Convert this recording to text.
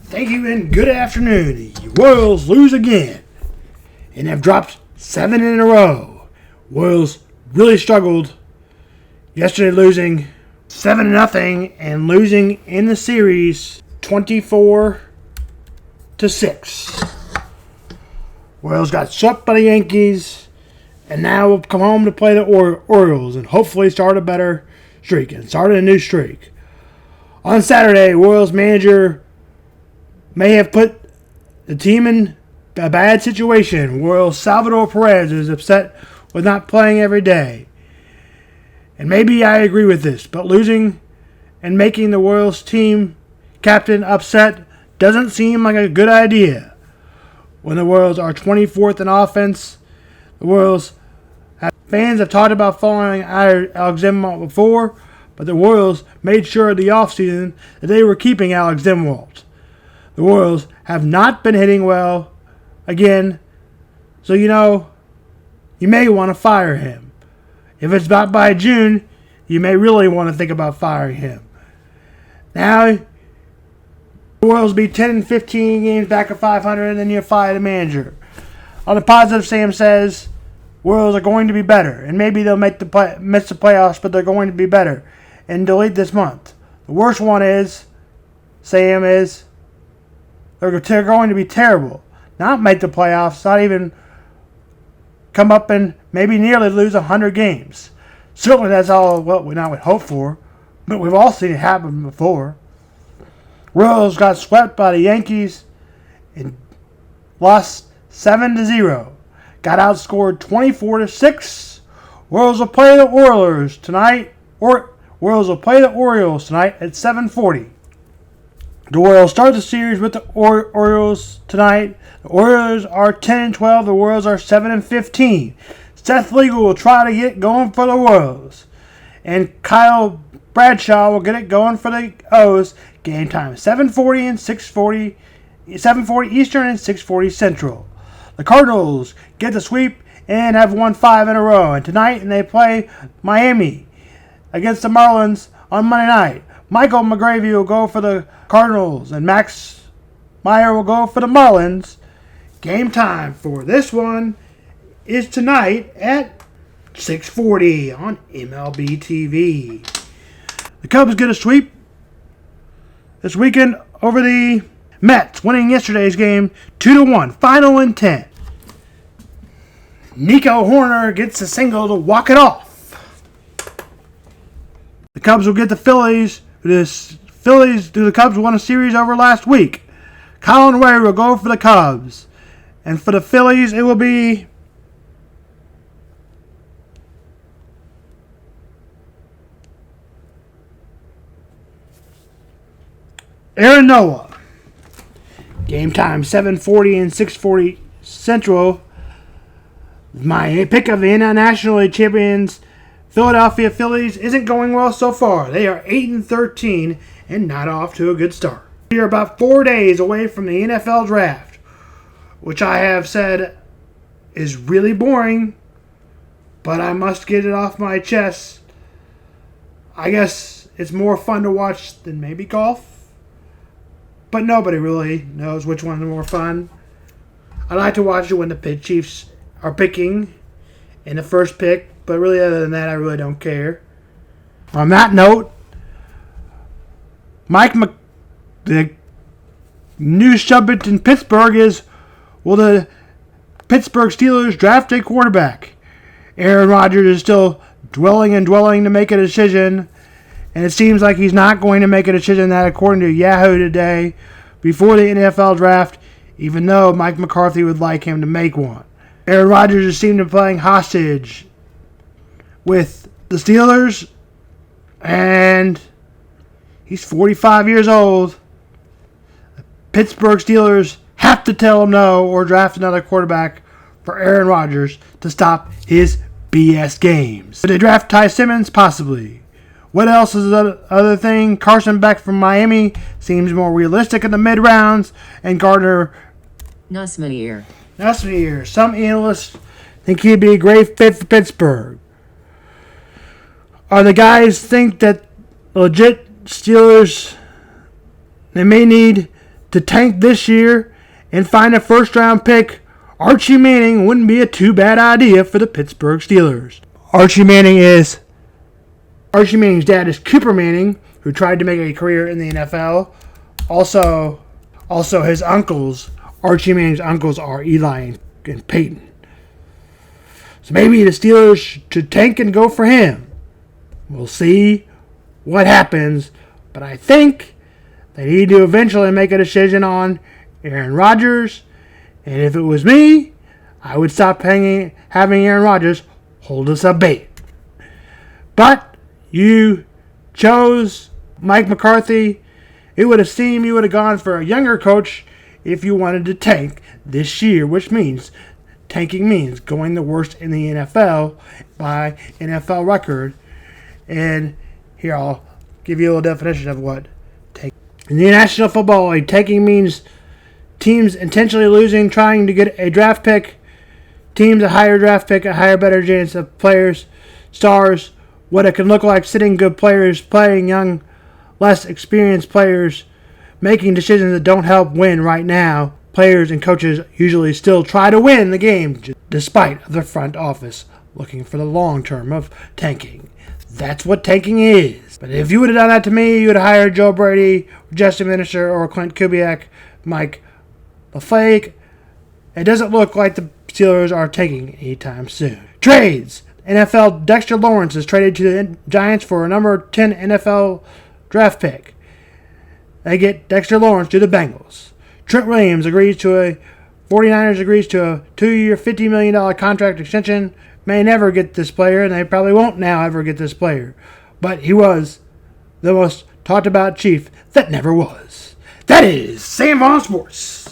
Thank you and good afternoon. The Royals lose again and have dropped 7 in a row. Royals really struggled yesterday, losing 7-0 and losing in the series 24-6. Royals got swept by the Yankees and now will come home to play the Orioles and hopefully start a better streak and start a new streak. On Saturday, Royals manager may have put the team in a bad situation. Royals Salvador Perez is upset with not playing every day. And maybe I agree with this, but losing and making the Royals team captain upset doesn't seem like a good idea. When the Royals are 24th in offense, the Royals fans have talked about following Alex Zimwalt before, but the Royals made sure in the offseason that they were keeping Alex Zimwalt. The Royals have not been hitting well again, so you may want to fire him. If it's not by June, you may really want to think about firing him. Now, the Royals be 10 and 15 games back of 500, and then you fire the manager. On the positive, Sam says Royals are going to be better, and maybe they'll miss the playoffs, but they're going to be better and delete this month. The worst one is, Sam, is they're going to be terrible. Not make the playoffs, not even come up and maybe nearly lose 100 games. Certainly that's all what we would hope for, but we've all seen it happen before. Royals got swept by the Yankees and lost 7-0. Got outscored 24-6. Royals will play the Orioles tonight. Royals will play the Orioles tonight at 7:40. The Royals start the series with the Orioles tonight. The Orioles are 10-12. The Royals are 7-15. Seth Legal will try to get going for the Royals. And Kyle Bradshaw will get it going for the O's. Game time 7:40 and 6:40. 7:40 Eastern and 6:40 Central. The Cardinals get the sweep and have won 5 in a row. And tonight they play Miami against the Marlins on Monday night. Michael McGravy will go for the Cardinals, and Max Meyer will go for the Marlins. Game time for this one is tonight at 6:40 on MLB TV. The Cubs get a sweep this weekend over the Mets, winning yesterday's game 2-1, final in 10. Nico Horner gets a single to walk it off. The Cubs will get the Phillies. The Cubs won a series over last week. Colin Ray will go for the Cubs. And for the Phillies, it will be Aaron Noah. Game time 7:40 and 6:40 Central. My pick of the National League champions Philadelphia Phillies isn't going well so far. They are 8-13 and not off to a good start. We are about 4 days away from the NFL draft, which I have said is really boring, but I must get it off my chest. I guess it's more fun to watch than maybe golf, but nobody really knows which one's more fun. I like to watch it when the Chiefs are picking in the first pick, but really other than that, I really don't care. On that note, the news subject in Pittsburgh is, will the Pittsburgh Steelers draft a quarterback? Aaron Rodgers is still dwelling to make a decision, and it seems like he's not going to make a decision that, according to Yahoo today, before the NFL draft, even though Mike McCarthy would like him to make one. Aaron Rodgers is seen to be playing hostage with the Steelers, and he's 45 years old. The Pittsburgh Steelers have to tell him no or draft another quarterback for Aaron Rodgers to stop his BS games. Would they draft Ty Simmons? Possibly. What else is the other thing? Carson Beck from Miami seems more realistic in the mid-rounds, and Gardner Nussmeier. Some analysts think he'd be a great fit for Pittsburgh. Are the guys think that legit Steelers, they may need to tank this year and find a first-round pick, Archie Manning wouldn't be a too bad idea for the Pittsburgh Steelers. Archie Manning's dad is Cooper Manning, who tried to make a career in the NFL. Also his uncles, Archie Manning's uncles, are Eli and Peyton. So maybe the Steelers should tank and go for him. We'll see what happens, but I think they need to eventually make a decision on Aaron Rodgers, and if it was me, I would stop having Aaron Rodgers hold us up bait. But you chose Mike McCarthy. It would have seemed you would have gone for a younger coach if you wanted to tank this year, which means tanking means going the worst in the NFL by NFL record. And here I'll give you a little definition of what tanking. In the National Football League, tanking means teams intentionally losing, trying to get a draft pick. Teams a higher draft pick, a higher, better chance of players, stars, what it can look like, sitting good players, playing young, less experienced players, making decisions that don't help win right now. Players and coaches usually still try to win the game despite the front office looking for the long term of tanking. That's what tanking is. But if you would have done that to me, you would have hired Joe Brady, Justin Minister, or Clint Kubiak, Mike LaFlake. It doesn't look like the Steelers are tanking anytime soon. Trades. NFL Dexter Lawrence is traded to the Giants for a number 10 NFL draft pick. They get Dexter Lawrence to the Bengals. Trent Willams agrees to a 2-year, $50 million contract extension. May never get this player, and they probably won't now ever get this player. But he was the most talked about Chief that never was. That is Sam Vaughn Sports.